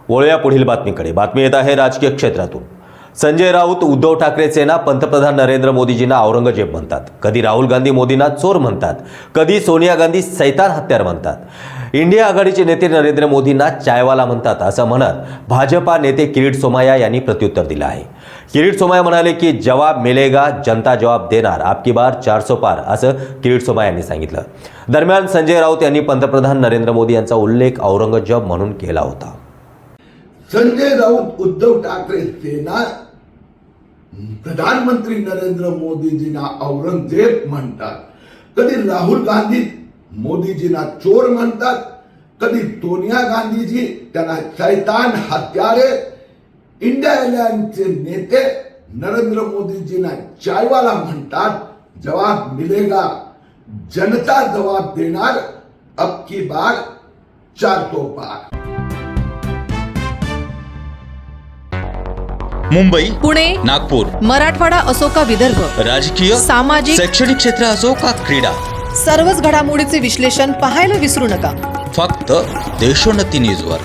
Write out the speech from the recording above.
वळूया पुढील बातमीकडे। बातमी येत आहे राजकीय क्षेत्रातून। संजय राऊत उद्धव ठाकरे सेना पंतप्रधान नरेंद्र मोदीजींना औरंगजेब म्हणतात, कधी राहुल गांधी मोदींना चोर म्हणतात, कधी सोनिया गांधी सैतान हत्यार म्हणतात। इंडिया आघाडीचे नेते नरेंद्र मोदींना चायवाला म्हणतात असं म्हणत भाजपा नेते किरीट सोमय्या यांनी प्रत्युत्तर दिलं आहे। किरीट सोमय्या म्हणाले की जवाब मिलेगा, जनता जवाब देणार, आपकी बार 400 पार असं किरीट सोमय्या यांनी सांगितलं। दरम्यान संजय राऊत यांनी पंतप्रधान नरेंद्र मोदी यांचा उल्लेख औरंगजेब म्हणून केला होता। संजय राऊत उद्धव ठाकरे सेना प्रधानमंत्री नरेंद्र मोदीजींना औरंगजेब म्हणतात, कधी राहुल गांधी मोदीजींना चोर म्हणतात, कधी सोनिया गांधीजी त्यांना शैतान हत्यारे, इंडिया अलायन्सचे नेते नरेंद्र मोदीजींना चायवाला म्हणतात। जवाब मिलेगा, जनता जवाब देणार, अब की बार 400 पार। मुंबई, पुणे, नागपूर, मराठवाडा असो का विदर्भ, राजकीय, सामाजिक, शैक्षणिक क्षेत्र असो का क्रीडा, सर्वच घडामोडीचे विश्लेषण पाहायला विसरू नका। फक्त देशोन्नती न्यूजवर।